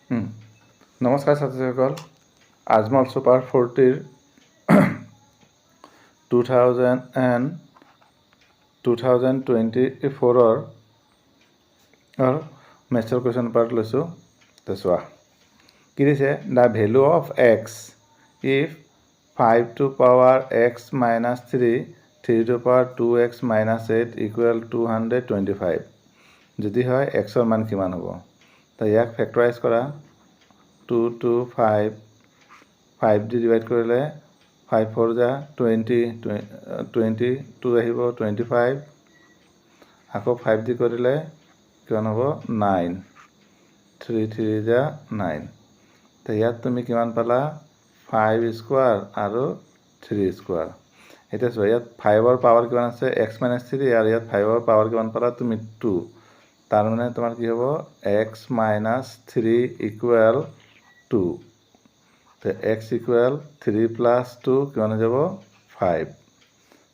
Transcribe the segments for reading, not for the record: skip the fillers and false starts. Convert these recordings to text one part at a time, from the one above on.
নমস্কাৰ ছাত্ৰীসকল, আজমল ছুপাৰ 40ৰ 2024ৰ মেথছৰ কুৱেশ্যন পেপাৰ লৈছোঁ। চোৱা কি দিছে, the value of x if 5 to power x minus 3 3 to power 2x minus 8 equal 225 যদি হয় এক্সৰ মান কিমান হ'ব। তো ইয়াক ফেক্টৰাইজ কৰা, 2 to 5 5 দি ডিভাইড কৰিলে 5 4 যা 20 22 আহিব 25, আকৌ 5 দি কৰিলে কিমান হ'ব 9 3 3 যা 9। তো ইয়াত তুমি কিমান পালা 5 স্কোৱাৰ আৰু 3 স্কোৱাৰ। এতিয়া চোৱা ইয়াত 5ৰ পাৱাৰ কিমান আছে x মাইনাছ 3 আৰু ইয়াত 5ৰ পাৱাৰ কিমান পালা তুমি 2। তাৰ মানে তোমাৰ কি হ'ব x মাইনাছ 3 ইকুৱেল 2। তো x ইকুৱেল 3 প্লাছ 2 কিমান হৈ যাব 5।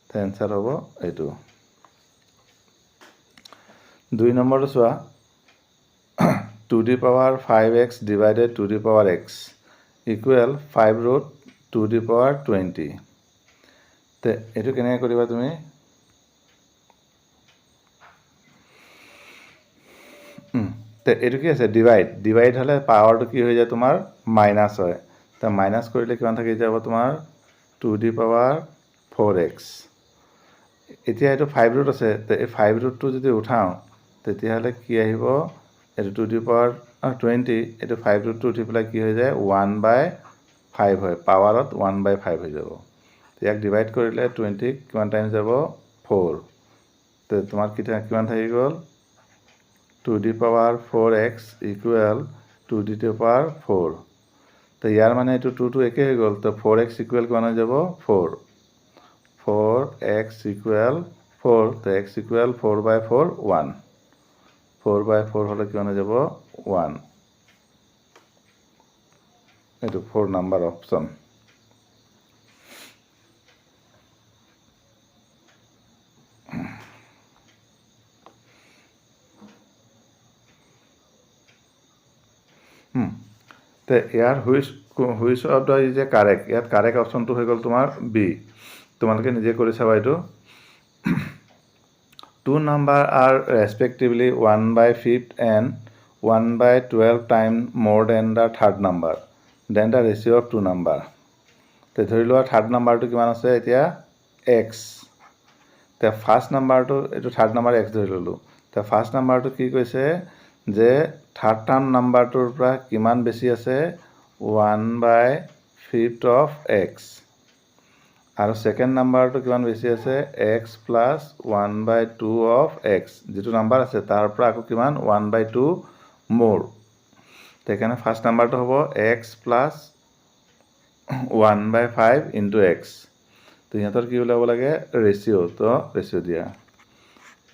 তো এনচাৰ হ'ব এইটো। 2 নম্বৰটো চোৱা, 2 দি পাৱাৰ 5x ডিভাইডেড 2 দি পাৱাৰ x ইকুৱেল 5 ৰুট 2 দি পাৱাৰ 20। তো এইটো কেনেকৈ কৰিবা তুমি, তো এইটো কি আছে ডিভাইড হ'লে পাৱাৰটো কি হৈ যায় তোমাৰ মাইনাছ হয়। তো মাইনাছ কৰিলে কিমান থাকি যাব তোমাৰ 2 দি পাৱাৰ 4x। এতিয়া এইটো 5 ৰুট আছে, তো এই 5 ৰুটটো যদি উঠাওঁ তেতিয়াহ'লে কি আহিব, এইটো 2 দি পাৱাৰ 20, এইটো 5 ৰুটটো উঠি পেলাই কি হৈ যায় 1/5 হয়, পাৱাৰত 1/5 হৈ যাব। ইয়াক ডিভাইড কৰিলে 20 কিমান টাইম যাব 4। তো তোমাৰ কিমান থাকি গ'ল 2 দি পাৱাৰ 4x ইকুৱেল 2 দি পাৱাৰ 4। তো ইয়াৰ মানে এইটো 2 একেই হৈ গ'ল। তো 4x ইকুৱেল কিমান হৈ যাব 4 4x ইকুৱেল 4। তো x ইকুৱেল 4/4 1 4/4 হ'লে কিমান হৈ যাব 1। এইটো 4 নাম্বাৰ অপশ্যন। তো ইয়াৰ which of the is a correct, ইয়াত কাৰেক্ট অপশ্যনটো হৈ গ'ল তোমাৰ বি। তোমালোকে নিজে কৰি চাবা এইটো। 2 number are respectively 1/5 and 1/12 time more than the third number, then the ratio' of 2 number. তো ধৰি লোৱা থাৰ্ড নাম্বাৰটো কিমান আছে এতিয়া এক্স। তো ফাৰ্ষ্ট নাম্বাৰটো এইটো থাৰ্ড নাম্বাৰ এক্স ধৰি ল'লোঁ। তো ফাৰ্ষ্ট নাম্বাৰটো কি কৈছে যে থাৰ্ড টাৰ্ম নাম্বাৰটোৰ পৰা কিমান বেছি আছে 1/5 অফ এক্স, আৰু ছেকেণ্ড নাম্বাৰটো কিমান বেছি আছে x প্লাছ 1/2 অফ এক্স, যিটো নাম্বাৰ আছে তাৰ পৰা আকৌ কিমান 1/2 মোৰ। সেইকাৰণে ফাৰ্ষ্ট নাম্বাৰটো হ'ব x প্লাছ 1/5 ইনটু এক্স। তো সিহঁতৰ কি ওলাব লাগে ৰেচিঅ'। তো ৰেচিঅ' দিয়া,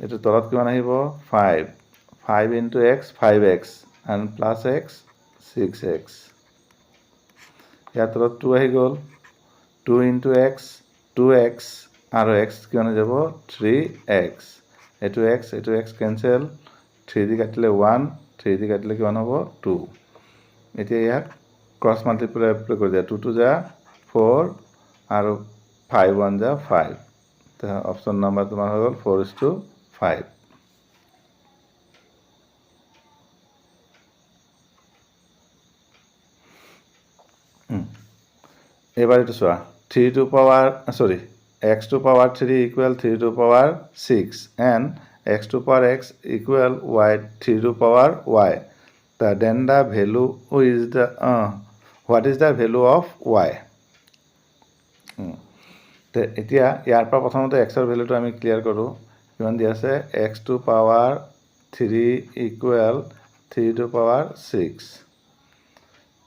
এইটো তলত কিমান আহিব 5 into x 5x and plus x 6x। ইয়াৰ তলত 2 আহি গ'ল, 2 ইনটু এক্স 2x আৰু x কিমান হৈ যাব 3x। এইটো x কেঞ্চেল, 3 দি কাটিলে 1, 3 দি কাটিলে কিমান হ'ব 2। এতিয়া ইয়াক ক্ৰছ মাল্টিপ্লাই কৰি দিয়া, 2 2 যা 4 আৰু 5 1 যা 5। তো অপশ্যন নাম্বাৰ তোমাৰ হৈ গ'ল 4:5। এইবাৰ এইটো চোৱা, 3 to power x to power 3 equal 3 to power 6 and x to power x equal 3 to power y। Then the value is the what is the value of y। তো এতিয়া ইয়াৰ পৰা প্ৰথমতে এক্সৰ ভেলুটো আমি ক্লিয়াৰ কৰোঁ। কিমান দিয়া আছে x to power 3 equal 3 to power 6।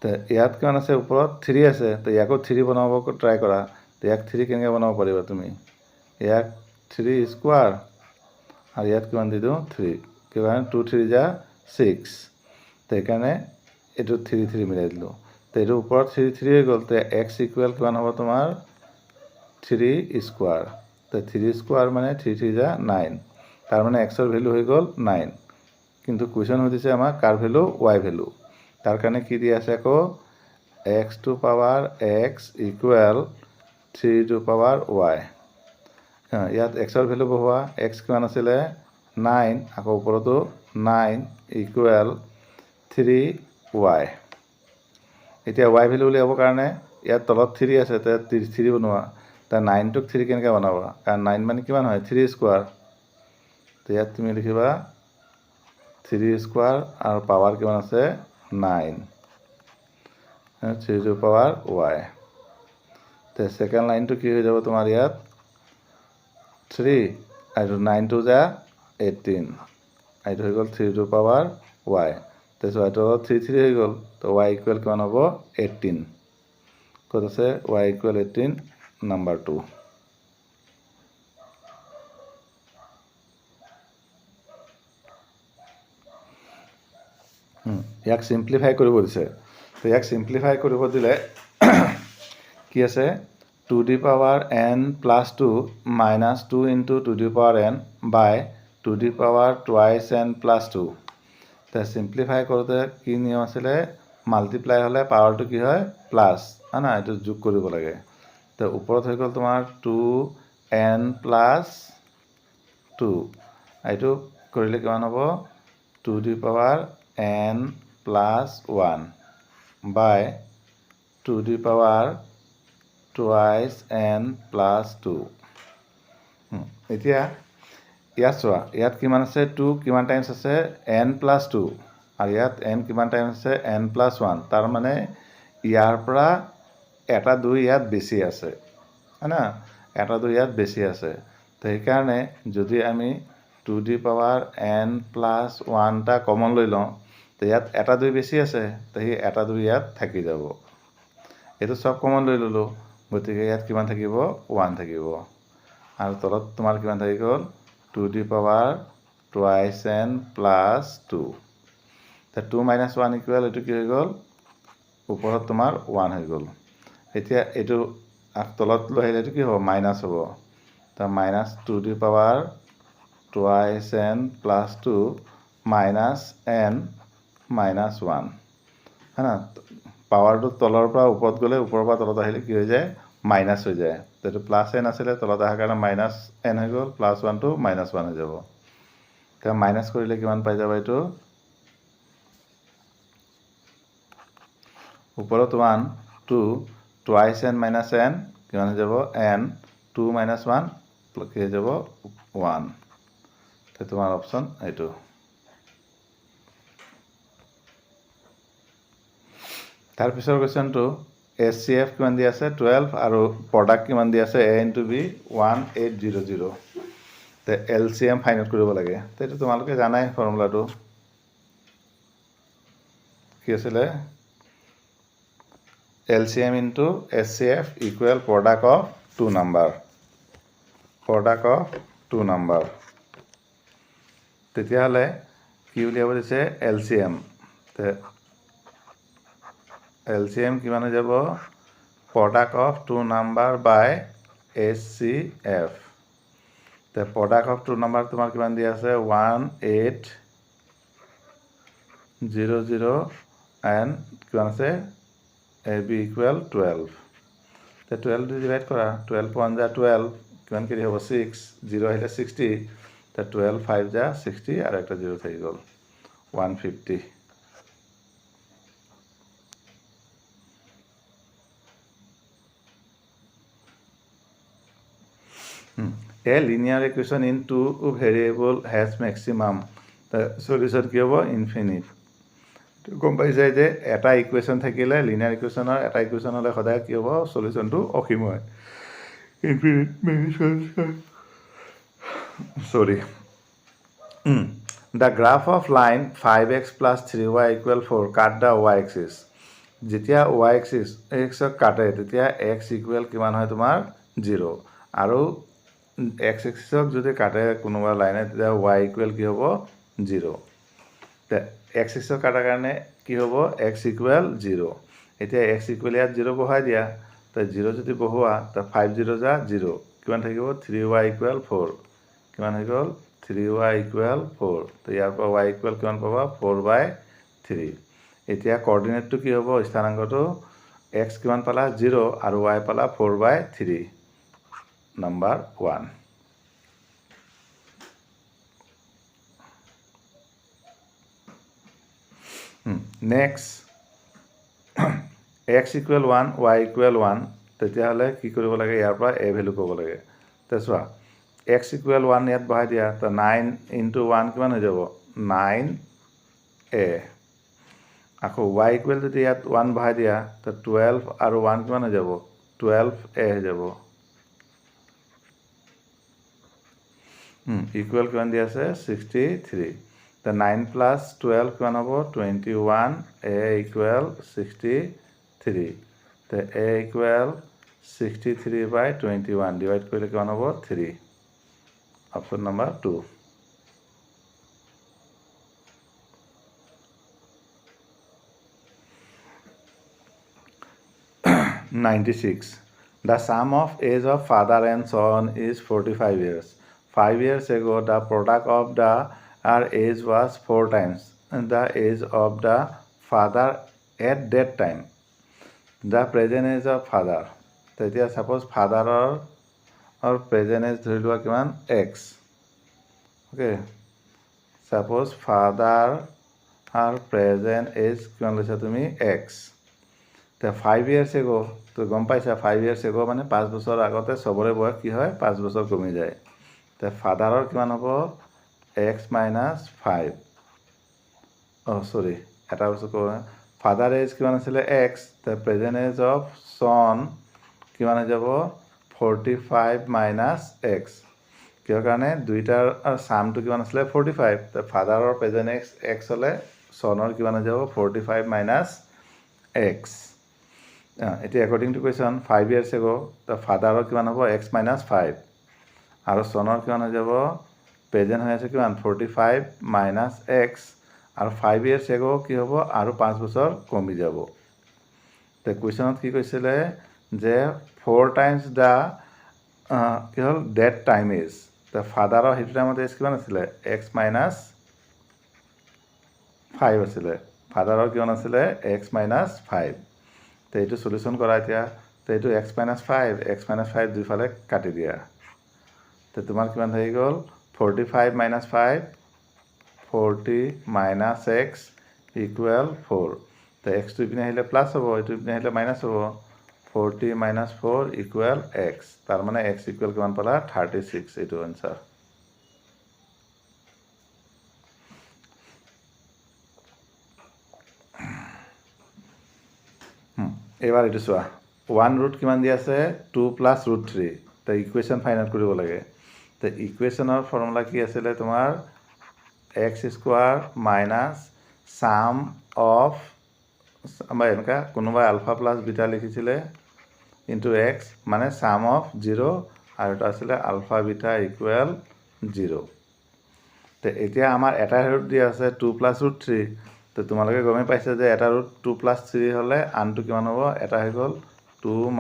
তো ইয়াত কিমান আছে ওপৰত 3 আছে, তো ইয়াকো 3 বনাব ট্ৰাই কৰা। তো ইয়াক 3 কেনেকৈ বনাব পাৰিবা তুমি, ইয়াক 3 স্কোৱাৰ আৰু ইয়াত কিমান দি দিওঁ 3, কিমান 2 3 যা 6। তো সেইকাৰণে এইটো 3 3 মিলাই দিলোঁ। তো এইটো ওপৰত 3 3 হৈ গ'ল। তো এক্স ইকুৱেল কিমান হ'ব তোমাৰ 3 স্কোৱাৰ। তো 3 স্কোৱাৰ মানে 3 3 যা 9। তাৰ মানে এক্সৰ ভেলু হৈ গ'ল 9। কিন্তু কুৱেশ্যন সুধিছে আমাক কাৰ ভেলু y ভেলু। তাৰ কাৰণে কি দিয়া আছে আকৌ x to power x equal 3 to power y। ইয়াত এক্সৰ ভেলু বহোৱা, এক্স কিমান আছিলে 9, আকৌ ওপৰতো 9 ইকুৱেল 3y। এতিয়া y ভেলু উলিয়াবৰ কাৰণে ইয়াত তলত 3 আছে, তাত 3 বনোৱা, তাৰ 9টোক 3 কেনেকৈ বনাবা, কাৰণ 9 মানে কিমান হয় 3 স্কোৱাৰ। তো ইয়াত তুমি লিখিবা 3 স্কোৱাৰ আৰু পাৱাৰ কিমান আছে 9, 3 টু পাৱাৰ y। তো ছেকেণ্ড লাইনটো কি হৈ যাব তোমাৰ ইয়াত 3 আৰু 9 টু যা 18, এইটো হৈ গ'ল 3 টু পাৱাৰ y। তাৰপিছত এইটো 3 3 হৈ গ'ল, তো y ইকুৱেল কিমান হ'ব 18। ক'ত আছে y ইকুৱেল 18 নাম্বাৰ 2। ইয়াক চিম্প্লিফাই কৰিব দিছে। তো ইয়াক চিম্প্লিফাই কৰিব দিলে কি আছে 2 to power n plus 2 minus 2 into 2 to power n by 2 to power twice n plus 2। তো চিম্প্লিফাই কৰোঁতে কি নিয়ম আছিলে, মাল্টিপ্লাই হ'লে পাৱাৰটো কি হয় প্লাছ, হয় না, এইটো যোগ কৰিব লাগে। তো ওপৰত হৈ গ'ল তোমাৰ 2n প্লাছ 2, এইটো কৰিলে কিমান হ'ব 2 to power n plus 1 by 2 to power twice n plus 2। এতিয়া ইয়াত চোৱা, ইয়াত কিমান আছে 2 কিমান টাইমছ আছে n প্লাছ 2, আৰু ইয়াত n কিমান টাইমছ আছে n প্লাছ 1। তাৰ মানে ইয়াৰ পৰা এটা 2 ইয়াত বেছি আছে, হয় না, এটা 2 ইয়াত বেছি আছে। তো সেইকাৰণে যদি আমি 2 টু পাৱাৰ n প্লাছ 1টা কমন লৈ লওঁ, তো ইয়াত এটা 2 বেছি আছে, তো সেই এটা 2 ইয়াত থাকি যাব। এইটো চব কমন লৈ ল'লোঁ, গতিকে ইয়াত কিমান থাকিব 1 থাকিব, আৰু তলত তোমাৰ কিমান থাকি গ'ল 2 to power twice n plus 2। তো 2 মাইনাছ 1 ইকুৱেল এইটো কি হৈ গ'ল ওপৰত তোমাৰ 1 হৈ গ'ল। এতিয়া এইটো তলত লৈ আহিলে এইটো কি হ'ব মাইনাছ হ'ব। তো minus 2 to power twice n plus 2 minus n minus 1, হয় না। পাৱাৰটো তলৰ পৰা ওপৰত গ'লে ওপৰৰ পৰা তলত আহিলে কি হৈ যায় মাইনাছ হৈ যায়। তো এইটো প্লাছ n আছিলে, তলত অহাৰ কাৰণে মাইনাছ n হৈ গ'ল, প্লাছ 1টো মাইনাছ 1 হৈ যাব। এতিয়া মাইনাছ কৰিলে কিমান পাই যাব, এইটো ওপৰত 1 2 টুৱাইছ n মাইনাছ n কিমান হৈ যাব n 2 মাইনাছ 1 কি হৈ যাব 1। তো তোমাৰ অপশ্যন এইটো। তাৰপিছৰ কুৱেশ্যনটো HCF কিমান দি আছে 12 আৰু প্ৰডাক্ট কিমান দি আছে A ইনটু B 1800। তো LCM ফাইণ্ড আউট কৰিব লাগে। তো এইটো তোমালোকে জানাই ফৰ্মুলাটো কি আছিলে, LCM into HCF equal product of 2 number, product of 2 number. তেতিয়াহ'লে কি উলিয়াব দিছে LCM। তো LCM কিমান হৈ যাব product of 2 number by HCF। তো প্ৰডাক্ট অফ 2 নাম্বাৰ তোমাৰ কিমান দিয়া আছে 1800 এণ্ড কিমান আছে AB ইকুৱেল 12। তো 12 দি ডিভাইড কৰা, 12 1 যা 12 কিমান কেৰি হ'ব 6, 0 আহিলে 60, তো 12 5 যা 60 আৰু একটা 0 থাকি গ'ল 150। A linear equation in 2 variable has maximum, the solution কি হ'ব ইনফিনিট। গম পাই যায় যে এটা ইকুৱেশ্যন থাকিলে লিনিয়াৰ ইকুৱেশ্যনৰ এটা ইকুৱেশ্যন হ'লে সদায় কি হ'ব সলিউশ্যনটো অসীম হয়, ইনফিনিট সৰি। The graph of line 5x plus 3y equal 4 cut the y axis. যেতিয়া y এক্সিছক কাটে তেতিয়া x ইকুৱেল কিমান হয় তোমাৰ 0, আৰু x এক্সিছক যদি কাটে কোনোবা লাইনে তেতিয়া y ইকুৱেল কি হ'ব 0। তো x এক্সিছক কাটাৰ কাৰণে কি হ'ব x ইকুৱেল 0। এতিয়া x ইকুৱেল ইয়াত 0 বহাই দিয়া, তো 0 যদি বহোৱা তো 5 0 যা 0 কিমান থাকিব 3y ইকুৱেল 4, কিমান হৈ গ'ল 3y ইকুৱেল 4। তো ইয়াৰ পৰা y ইকুৱেল কিমান পাবা 4/3। এতিয়া কোঅৰ্ডিনেটটো কি হ'ব স্থানাংকটো x কিমান পালা 0 আৰু y পালা 4/3 নাম্বাৰ 1 নেক্সট x = 1 y = 1 তেতিয়াহ'লে কি কৰিব লাগে ইয়াৰ পৰা a ভ্যালু ক'ব লাগে তে চোৱা x = 1 ইয়াত বহাই দিয়া তো 9 * 1 কিমান হৈ যাব 9a আকৌ y = যদি ইয়াত 1 বহাই দিয়া তো 12 আৰু 1 কিমান হৈ যাব 12a হৈ যাব ইকুৱেল কিমান দিয়া আছে 63 তো 9 + 12 কিমান হ'ব 21 a = 63 তো a = 63/21 ডিভাইড কৰিলে কিমান হ'ব 3 option number 2 96 The sum of age of father and son is 45 years. 5 years ago, the product of the age was 4 times the age of the father at that time. The present age of father. তেতিয়া suppose father or present age ধৰি লোৱা কিমান x. Okay. Suppose father or present age কিমান লৈছা তুমি x. তো 5 years ago তো গম পাইছা 5 years ago মানে 5 বছৰ আগতে সবৰে বয়স কি হয় 5 বছৰ কমি যায় তো ফাদাৰৰ কিমান হ'ব x - 5 সৰি এটা বস্তু কওঁ ফাদাৰ এজ কিমান আছিলে x তো প্ৰেজেন্ট এজ অফ সন কিমান হৈ যাব 45 - x কিহৰ কাৰণে দুইটাৰ সামটো কিমান আছিলে 45 তো ফাদাৰৰ প্ৰেজেন্ট এজ x হ'লে সনৰ কিমান হৈ যাব 45 - x এতিয়া according to question 5 years ago the father কিমান হ'ব x - 5 আৰু সনৰ কিমান হৈ যাব প্ৰেজেন্ট হৈ আছে কিমান 45 - x আৰু 5 years ago কি হ'ব আৰু 5 বছৰ কমি যাব তে কোৱেশ্যনত কি কৈছিলে যে 4 times the কি হ'ল that time is তে ফাদাৰৰ সেইটো টাইমত এজ কিমান আছিলে x - 5 আছিলে ফাদাৰৰ কিমান আছিলে x - 5 তো এইটো সলিউশন কৰা এতিয়া তো এইটো x - 5 x - 5 দুইফালে কাটি দিয়া তো তোমাৰ কিমান হৈ গ'ল 45 - 5 40 - x = 4 তো x টো ইপিনে আহিলে প্লাস হ'ব এইটো ইপিনে আহিলে মাইনাস হ'ব 40 - 4 = x তাৰ মানে x = কিমান পালা 36 এইটো আনসাৰ এবাৰ এইটো চোৱা 1 ৰুট কিমান দিয়া আছে 2 + √3 তো ইকুৱেশ্যন ফাইনাল কৰিব লাগে তো ইকুৱেশ্যনৰ ফৰ্মুলা কি আছিলে তোমাৰ x² - sum of আমাৰ এনেকা কোনোবা আলফা প্লাস বিটা লিখিছিলে ইনটু x মানে sum of 0 আৰু এটা আছিলে আলফা বিটা = 0 তো এতিয়া আমাৰ এটা ৰুট দিয়া আছে 2 + √3 তো তোমালোকে গমে পাইছে যে এটা ৰুট 2 + 3 হ'লে আনটো কিমান হ'ব এটা হৈ গ'ল 2 -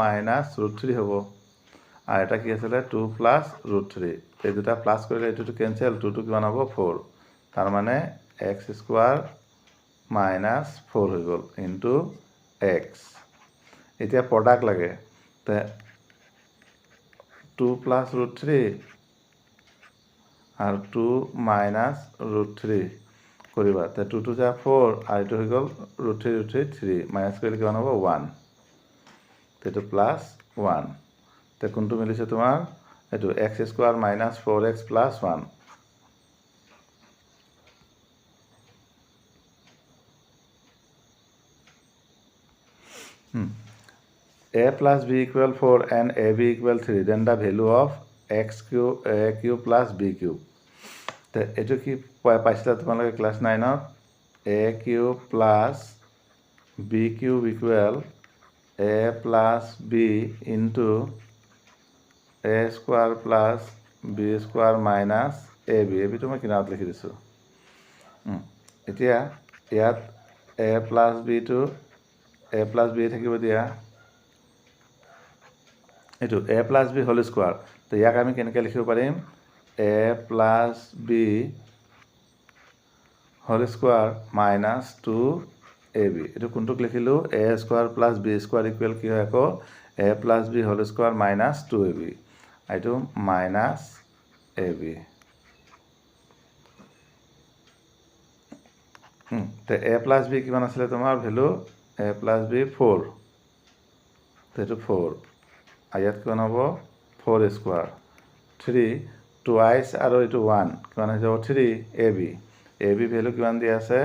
√3 হ'ব আৰু এটা কি আছিলে 2 + √3 এই দুটা প্লাস কৰিলে এইটো কেনসেল 2 টো কিমান হ'ব 4 তাৰ মানে x² - 4 হৈ গ'ল ইনটু x এতিয়া প্ৰডাক্ট লাগে তে 2 + √3 আৰু 2 - √3 কৰিবা তে 2 টো যা 4 আৰু এইটো হৈ গ'ল √3 3 মাইনাস কৰিলে কিমান হ'ব 1 তেটো +1 তে কোনটো মিলিছে তোমাৰ এইটো x² - 4x + 1 a plus b = 4 and ab = 3 then the value of a³ + b³ তো এইটো কি পাইছিলা তোমালোকে class 9 to a³ + b³ = a plus b into a² plus b² minus ab তো মই কিনাৰত লিখি দিছোঁ এতিয়া ইয়াত a plus b টো a plus b থাকিব দিয়া এইটো a plus b whole square তো ইয়াক আমি কেনেকৈ লিখিব পাৰিম a plus b whole square minus 2 AB এইটো কোনটোক লিখিলোঁ a square plus b square equal কি হয় আকৌ a plus b whole square minus 2ab এইটো মাইনাছ ab তো a প্লাছ b কিমান আছিলে তোমাৰ ভেলু a প্লাছ b 4 তো এইটো 4 আৰু ইয়াত কিমান হ'ব 4 স্কোৱাৰ 3 টুৱাইছ আৰু এইটো 1 কিমান হৈ যাব 3 ab ভেলু কিমান দিয়া আছে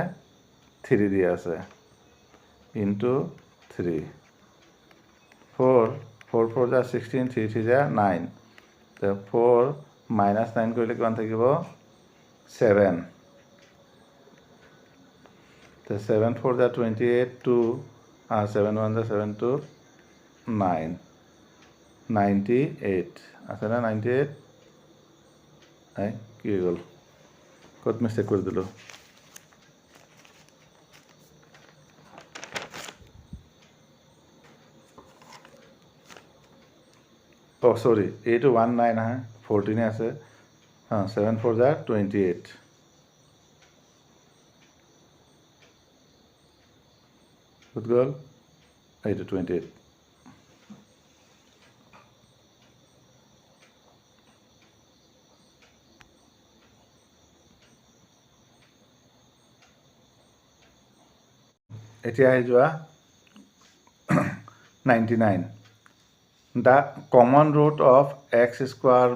3 দিয়া আছে ইনটু 3 4 4 4 যা 16 3 3 যা 9 তো 4 মাইনাছ 9 কৰিলে কিমান থাকিব 7 তো 7 4 যা 28 2 আৰু 7 1 যা 7 2 9 98 আছে না 98 এই কি হৈ গ'ল ক'ত মিষ্টেক কৰি দিলোঁ সৰি এইটো 1 নাই নহয় 14 আছে 7 4 যা 28 ক'ত গ'ল এইটো 28 এতিয়া আহি যোৱা 99 The common root of x square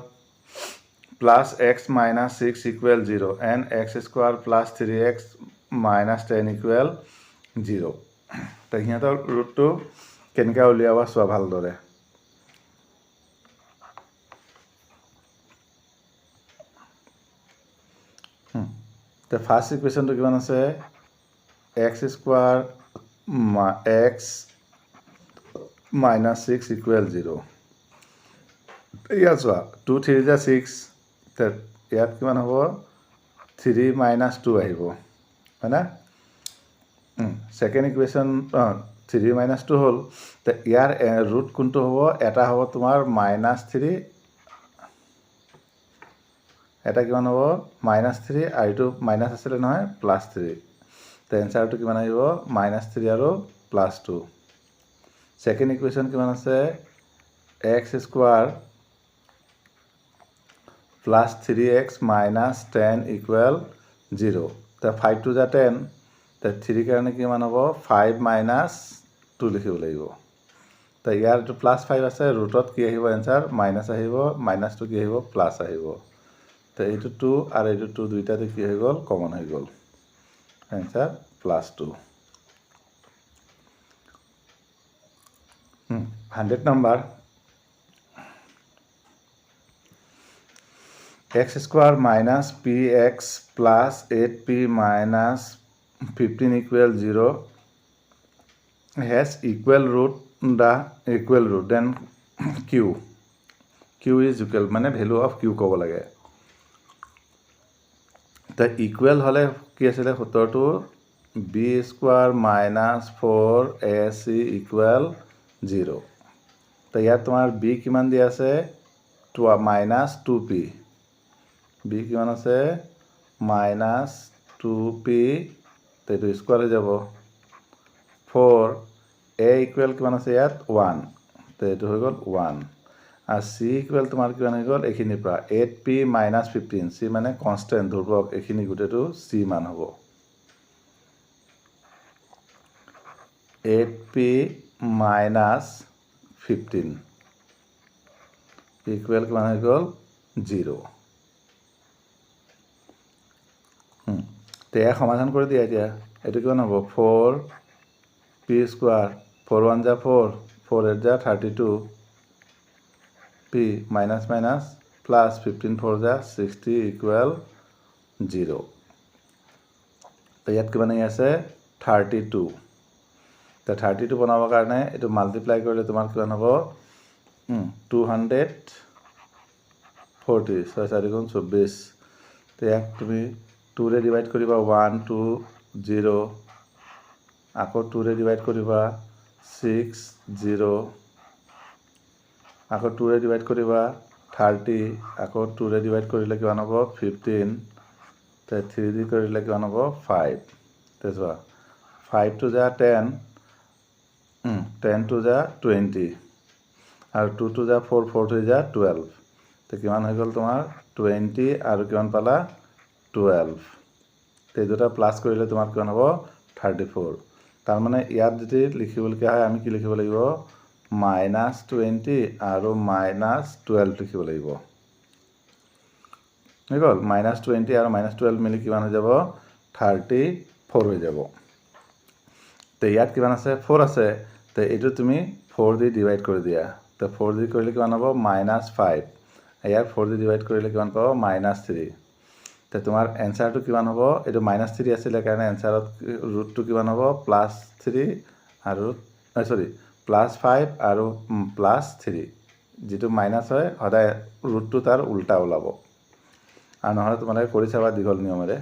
plus x minus 6 equal 0 and x square plus 3x minus 10 equal 0 তো সিহঁতৰ ৰুটটো কেনেকৈ উলিয়াব চোৱা ভালদৰে তো ফাৰ্ষ্ট ইকুৱেশ্যনটো কিমান আছে x square x minus 6 equal 0 ইয়াত চোৱা 2 3 যা 6 তো ইয়াত কিমান হ'ব 3 minus 2 আহিব হয় না সেকেন্ড ইকুৱেশ্যন 3 minus 2 হ'ল তো ইয়াৰ ৰুট কোনটো হ'ব এটা হ'ব তোমাৰ -3 এটা কিমান হ'ব -3 আৰু এইটো মাইনাছ আছিলে নহয় +3 তো এনসাৰটো কিমান আহিব -3 আৰু +2 সেকেন্ড ইকুৱেশ্যন কিমান আছে x square plus 3x minus 10 equal 0 তো 5 2 যা 10 তো 3 কাৰণে কিমান হ'ব 5 minus 2 লিখিব লাগিব তো ইয়াৰ তো +5 আছে ৰুটত কি আহিব এনসাৰ মাইনাছ আহিব মাইনাছটো কি আহিব প্লাছ আহিব তো এইটো 2 আৰু এইটো 2 দুইটাতে কি হৈ গ'ল কমন হৈ গ'ল answer +2 100 number x square minus px plus 8p minus 15 equal 0 has equal root then q is equal মানে value of q ক'ব লাগে তো ইকুৱেল হ'লে কি আছিলে সূত্ৰটো b square minus 4ac equal 0 তো ইয়াত তোমাৰ b কিমান দিয়া আছে -2p b কিমান আছে -2p তো এইটো স্কোৱাৰ হৈ যাব 4 a ইকুৱেল কিমান আছে ইয়াত 1 তো এইটো হৈ গ'ল 1 আৰু c ইকুৱেল তোমাৰ কিমান হৈ গ'ল এইখিনিৰ পৰা 8p - 15 c মানে কনষ্টেণ্ট ধ্ৰুৱক এইখিনি গোটেইটো c মান হ'ব 8p - 15 ইকুৱেল কিমান হৈ গ'ল 0 তো ইয়াক সমাধান কৰি দিয়া এতিয়া এইটো কিমান হ'ব 4p স্কোৱাৰ 4 1 যা 4 4 8 যা 32 p মাইনাছ মাইনাছ প্লাছ 15 4 যা 60 ইকুৱেল 0 তো ইয়াত কিমান আহি আছে 32 তো 32 বনাবৰ কাৰণে এইটো মাল্টিপ্লাই কৰিলে তোমাৰ কিমান হ'ব 240 6 4 গুণ 24 তো ইয়াক তুমি 2 ৰে ডিভাইড কৰিবা 1 2 0 আকৌ 2 ৰে ডিভাইড কৰিবা 6 0 আকৌ 2 ৰে ডিভাইড কৰিবা 30 আকৌ 2 ৰে ডিভাইড কৰিলে কিমান হ'ব 15 তো 3 দি কৰিলে কিমান হ'ব 5 তো চোৱা 5 to the 10 10 to the 20 আৰু 2 to the 4 4 to the 12 তো কিমান হৈ গ'ল তোমাৰ 20 আৰু কিমান পালা 12 এই দুটা প্লাস কৰিলে তোমাৰ কিমান হ'ব 34 তাৰ মানে ইয়াত যদি লিখিবলগীয়া হয় আমি কি লিখিব লাগিব -20 আৰু -12 লিখিব লাগিব হৈ গ'ল -20 আৰু -12 মিলি কিমান হৈ যাব 34 হৈ যাব তো ইয়াত কিমান আছে 4 আছে তো এইটো তুমি 4 দি ডিভাইড কৰি দিয়া তো 4 দি কৰিলে কিমান হ'ব -5 ইয়াৰ 4 দি ডিভাইড কৰিলে কিমান পাব -3 তো তোমাৰ এনসাৰটো কিমান হ'ব এইটো -3 আছিল কাৰণে এনসাৰত ৰুটটো কিমান হ'ব +3 আৰু সৰি +5 আৰু +3 যেটো মাইনাস হয় সদায় ৰুটটো তাৰ উল্টা ওলাব আৰু নহলে তোমালোকে কৰি চাবা দীঘল নিয়মেৰে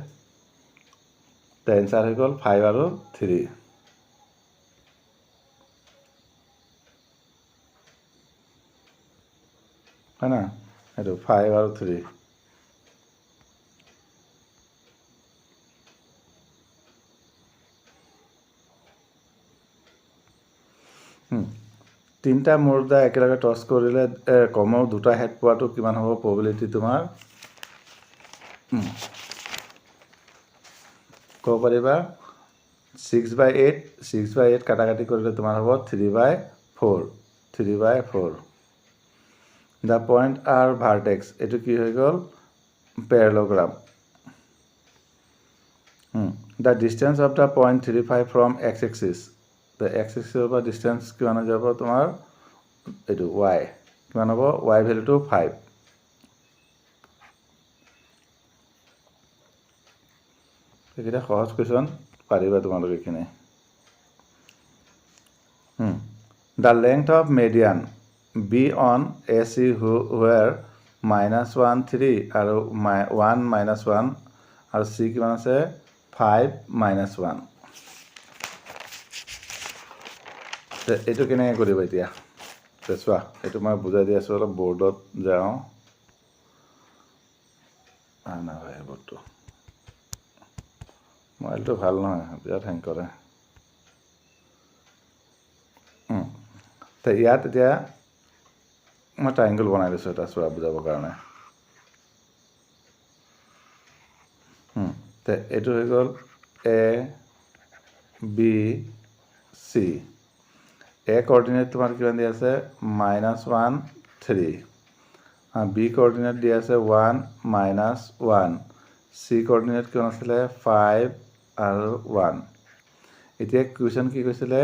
তো এনসাৰ হৈ গ'ল 5 আৰু 3 হয় না এইটো 5 আৰু 3 তিনটা মুৰ্দা একেলগে টস কৰিলে কমেও দুটা হেড পোৱাটো কিমান হ'ব প্ৰবিলিটি তোমাৰ ক'ব পাৰিবা 6/8 6/8 কাটাকাটি কৰিলে তোমাৰ হ'ব 3/4 3/4 The point are vertex এটো কি হৈ গ'ল parallelogram The distance of the point 35 from x-axis the x-axis over distance কিমান হৈ যাব তোমাৰ এটো y কিমান হ'ব y ভ্যালুটো 5 এটা সহজ কোৱেশ্চন পাৰিবা তোমালোকে কিনে The length of median be on AC where -1 3 আৰু 1 -1 আৰু c কিমান আছে 5 -1 তে এটো কেনে কৰিবা এতিয়া তে চোৱা এটো মই বুজাই দি আছো অলপ বোৰ্ডত যাও না ভাই বটো মোবাইলটো ভাল নহয় বিৰাট হেং কৰে তে ইয়াত এতিয়া মই ট্ৰায়াঙ্গল বনাই দিছো এটা চোৱা বুজাবৰ কাৰণে তে এটো হৈ গ'ল A B C A coordinate তোমাৰ কিমান দি আছে -1 3 B কোঅৰ্ডিনেট দি আছে 1 -1 C কোঅৰ্ডিনেট কিমান আছিল 5 আৰু 1 এতিয়া কোৱেশ্চন কি কৈছিলে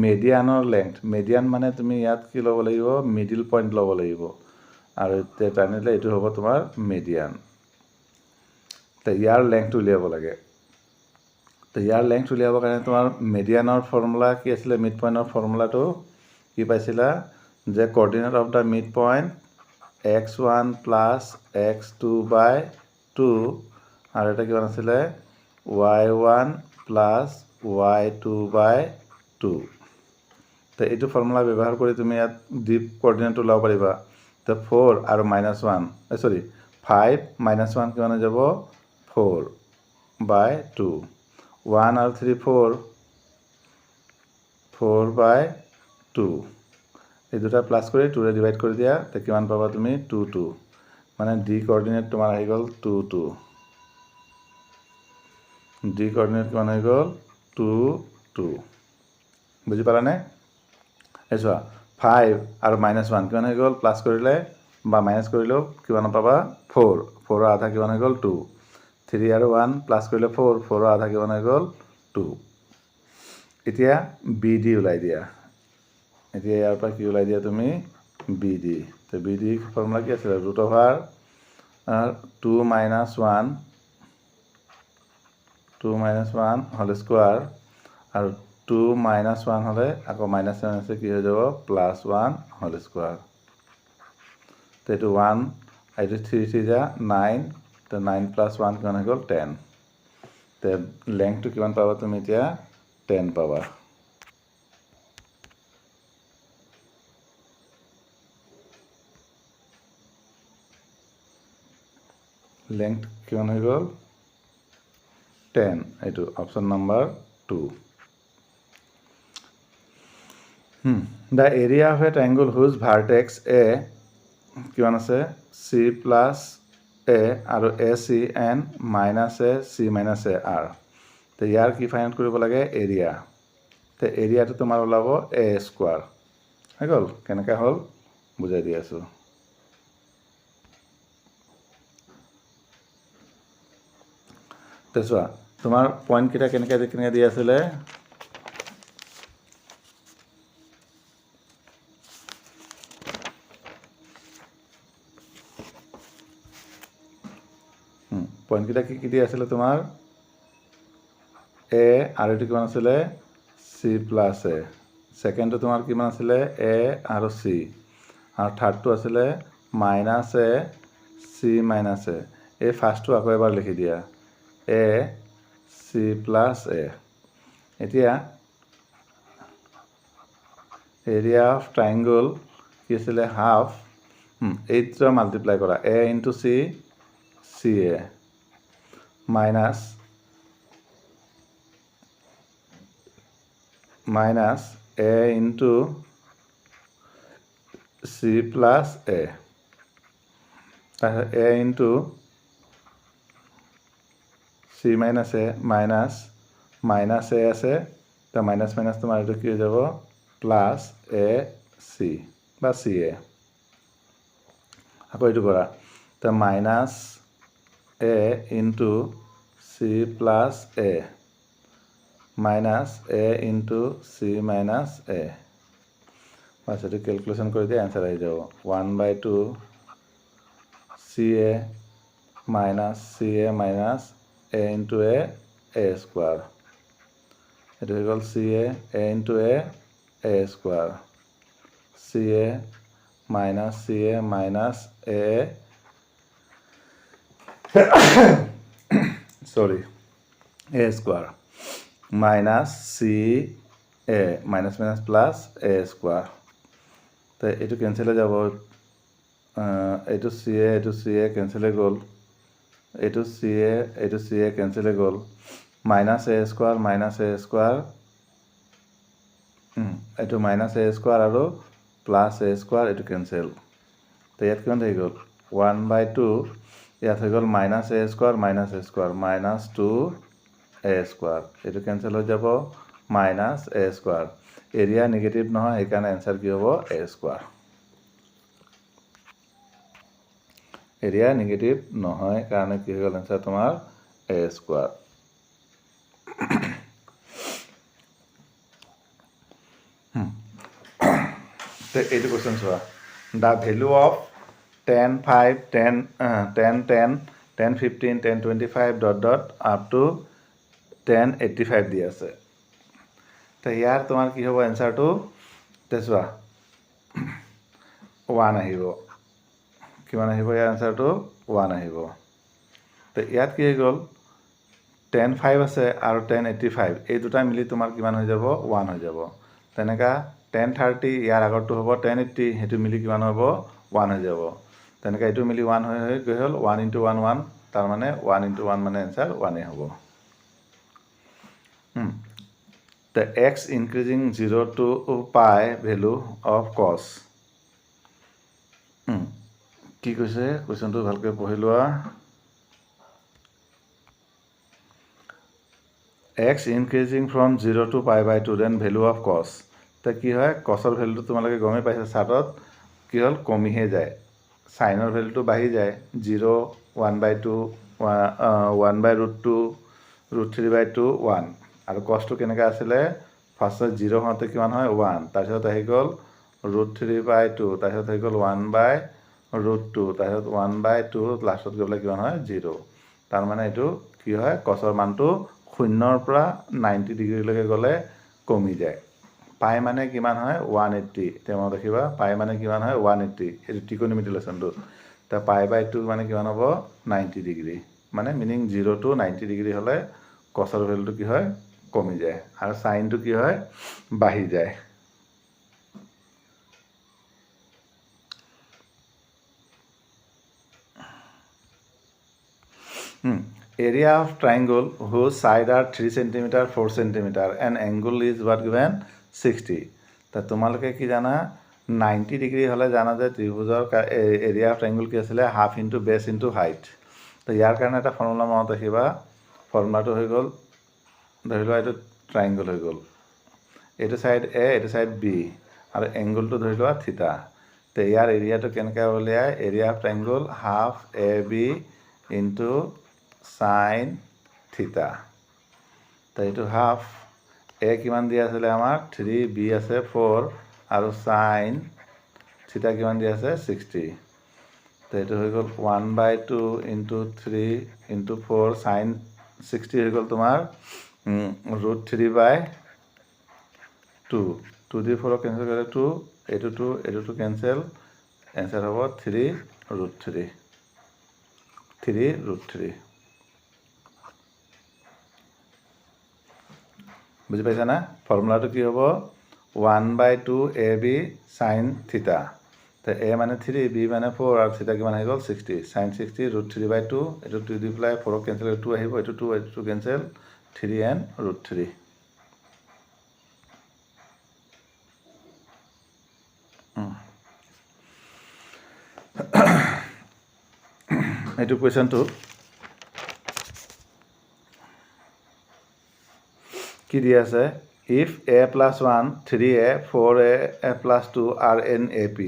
মিডিয়ানৰ লেংথ মিডিয়ান মানে তুমি ইয়াত কি ল'ব লাগিব মিডল পইণ্ট ল'ব লাগিব আৰু এতিয়া জানিলে এটো হ'ব তোমাৰ মিডিয়ান তে ইয়াৰ লেংথ উলিয়াব লাগে তো ইয়াৰ লেংথ উলিয়াবৰ কাৰণে তোমাৰ মিডিয়ানৰ ফৰ্মুলা কি আছিল মিড পইণ্টৰ ফৰ্মুলাটো কি পাইছিলা যে coordinate of the mid point x1 + x2/2 আৰু এটা কিমান আছিল y1 + y2/2 তো এইটো ফৰ্মুলা ব্যৱহাৰ কৰি তুমি ইয়াত ডিপ কোঅৰ্ডিনেট ওলাব পাৰিবা তো 4 আৰু -1 সৰি 5 -1 কিমান হৈ যাব 4/2 1 আৰু 3 4/2 এই দুটা প্লাস কৰি 2 ৰে ডিভাইড কৰি দিয়া তে কিমান পাবা তুমি 2 2 মানে ডি কোঅৰ্ডিনেট তোমাৰ আহি গ'ল 2 2 ডি কোঅৰ্ডিনেট কিমান হৈ গ'ল 2 2 বুজি পালানে এসোৱা 5 আৰু -1 কিমান হৈ গ'ল প্লাস কৰিলে বা মাইনাস কৰিলেও কিমান পাবা 4 4 ৰ আধা কিমান হৈ গ'ল 2 3 আৰু 1 প্লাস কৰিলে 4 4 ৰ আধা কিমান হৈ গ'ল 2 এতিয়া BD ওলাই দিয়া এতিয়া ইয়াৰ পৰা কি ওলাই দিয়া তুমি BD তো BD ফৰ্মুলা কি আছিল √2 - 1 2 - 1 হোল স্কয়াৰ আৰু 2 - 1 হলে আকৌ মাইনাস আছে কি হৈ যাব +1 হোল স্কয়ার তো এটো 1 এইটো 3 3 যা 9 তো 9 + 1 কিমান হৈ গ'ল 10 তো লেংথটো কিমান পাবা তুমি এতিয়া 10 পাবা লেংথ কিমান হৈ গ'ল 10 এইটো option number 2 the area of A triangle হুজ ভাৰ্টেক্স এ কিমান আছে চি প্লাছ এ আৰু এ চি এন মাইনাছ এ চি মাইনাছ এ আৰ তো ইয়াৰ কি ফাইণ্ড কৰিব লাগে এৰিয়া তো এৰিয়াটো তোমাৰ ওলাব এ স্কোৱাৰ হৈ গ'ল কেনেকৈ হ'ল বুজাই দি আছোঁ তো চোৱা তোমাৰ পইণ্টকেইটা কেনেকৈ দি আছিলে পইণ্টকেইটা কি দি আছিলে তোমাৰ এ আৰু এইটো কিমান আছিলে চি প্লাছ এ ছেকেণ্ডটো তোমাৰ কিমান আছিলে এ আৰু চি আৰু থাৰ্ডটো আছিলে মাইনাছ এ চি মাইনাছ এ এই ফাৰ্ষ্টটো আকৌ এবাৰ লিখি দিয়া এ চি প্লাছ এ এতিয়া এৰিয়া অফ ট্ৰাইংগল কি আছিলে হাফ 8 মাল্টিপ্লাই কৰা এ ইনটু চি চি এ মাইনাছ এ ইনটু চি প্লাছ এ তাৰপিছত এ ইনটু চি মাইনাছ এ মাইনাছ এ আছে তো মাইনাছ তোমাৰ এইটো কি হৈ যাব প্লাছ এ চি বা চি এ আকৌ এইটো কৰা তো মাইনাছ এ ইনটু চি প্লাছ এ মাইনাছ এ ইনটু চি মাইনাছ এ বাছ এইটো কেলকুলেশ্যন কৰি দিয়ে এনচাৰ আহি যাব 1/2 C A minus A into a square এইটো হৈ গ'ল C A into a square C A minus এ সৰি এ স্কোৱাৰ মাইনাছ চি এ মাইনাছ প্লাছ এ square তো এইটো কেঞ্চেল হৈ যাব এইটো চি এ কেঞ্চেল হৈ গ'ল এইটো চি এ কেঞ্চেল হৈ গ'ল মাইনাছ এ স্কোৱাৰ এইটো মাইনাছ এ স্কোৱাৰ আৰু প্লাছ এ স্কোৱাৰ এইটো কেঞ্চেল তো ইয়াত কিমান থাকি গ'ল 1/2 ইয়াত হৈ গ'ল মাইনাছ এ স্কোৱাৰ মাইনাছ 2 এ স্কোৱাৰ এইটো কেঞ্চেল হৈ যাব মাইনাছ এ স্কোৱাৰ এৰিয়া নিগেটিভ নহয় সেইকাৰণে এনচাৰ কি হ'ব এ স্কোৱাৰ এৰিয়া নিগেটিভ নহয় কাৰণে কি হৈ গ'ল এনচাৰ তোমাৰ এ স্কোৱাৰ তো এইটো কুৱেশ্যন চোৱা the value of 10, 5, 10, 10, 10, 10, 15, 10, 25 ... up to 10, 85 দি আছে তো ইয়াৰ তোমাৰ কি হ'ব এনচাৰটো তে চোৱা 1 আহিব কিমান আহিব ইয়াৰ এনচাৰটো 1 আহিব তো ইয়াত কি হৈ গ'ল 10, 5 আছে আৰু 10, 85 এই দুটা মিলি তোমাৰ কিমান হৈ যাব 1 হৈ যাব তেনেকা 10, 30 ইয়াৰ আগৰটো হ'ব 10, 80 সেইটো মিলি কিমান হ'ব 1 হৈ যাব তেনেকৈ এইটো মিলি 1 হৈ গৈ হ'ল 1 × 1 1 তাৰমানে 1 × 1 মানে এনচাৰ 1 হ'ব the x increasing 0 to pi value of cos কি কৈছে কুৱেশ্যনটো ভালকৈ পঢ়ি লোৱা x increasing from 0 to pi/2 then value of cos তো কি হয় কছৰ ভেলুটো তোমালোকে গমেই পাইছা চাৰ্টত কি হ'ল কমিহে যায় সাইনৰ ভেলুটো বাঢ়ি যায় 0 1/2 1/√2 √3/2 1 আৰু কছটো কেনেকৈ আছিলে ফাৰ্ষ্টত 0 হওঁতে কিমান হয় 1 তাৰপিছত আহি গ'ল √3/2 তাৰপিছত হৈ গ'ল 1/√2 তাৰপিছত 1/2 লাষ্টত গৈ পেলাই কিমান হয় 0 তাৰমানে এইটো কি হয় কছৰ মানটো 0 পৰা 90 ডিগ্ৰীলৈকে গ'লে কমি যায় পাই মানে কিমান হয় 180 এতিয়া মনত ৰাখিবা পাই মানে কিমান হয় 180 এইটো ত্ৰিকোণমিতি লেচনটো তো পাই/2 মানে কিমান হ'ব 90 ডিগ্ৰী মানে মিনিং 0 to 90 ডিগ্ৰী হ'লে কছৰ ভেলুটো কি হয় কমি যায় আৰু সাইনটো কি হয় বাঢ়ি যায় area of triangle whose side are 3 cm 4 cm and angle is what given 60 তোমালোকে কি জানা 90 ডিগ্ৰী হ'লে জানা যে ত্ৰিভুজৰ এৰিয়া অফ ট্ৰাইংগল কি আছিলে হাফ ইনটু বেছ ইনটু হাইট তো ইয়াৰ কাৰণে এটা ফৰ্মুলা মনত ৰাখিবা ফৰ্মুলাটো হৈ গ'ল ধৰি লোৱা এইটো ট্ৰাইংগল হৈ গ'ল এইটো সাইড এ এইটো সাইড বি আৰু এংগলটো ধৰি লোৱা থিতা তো ইয়াৰ এৰিয়াটো কেনেকৈ উলিয়াই area of triangle half A B into sine theta তো এইটো হাফ এ কিমান দিয়া আছিলে আমাৰ 3 বি আছে 4 আৰু সাইন থিতা কিমান দিয়া আছে 60 তো এইটো হৈ গ'ল 1/2 ইনটু 3 ইনটু 4 সাইন 60 হৈ গ'ল তোমাৰ √3/2 2 দি 4 কেঞ্চেল কৰিলে 2 এইটো 2 এইটো 2 কেঞ্চেল এনসাৰ হ'ব 3√3 বুজি পাইছা না ফৰ্মুলাটো কি হ'ব 1/2 এ বি সাইন থিতা তো এ মানে 3 বি মানে 4 আৰু থিতা কিমান হৈ গ'ল 60 সাইন 60 √3/2 এইটো 2 দি পেলাই 4 কেঞ্চেল কৰি 2 আহিব এইটো 2 এইটো 2 কেঞ্চেল 3 and √3 এইটো কুৱেশ্যনটো কি দিয়া আছে if a plus 1 3a 4a plus 2 are in AP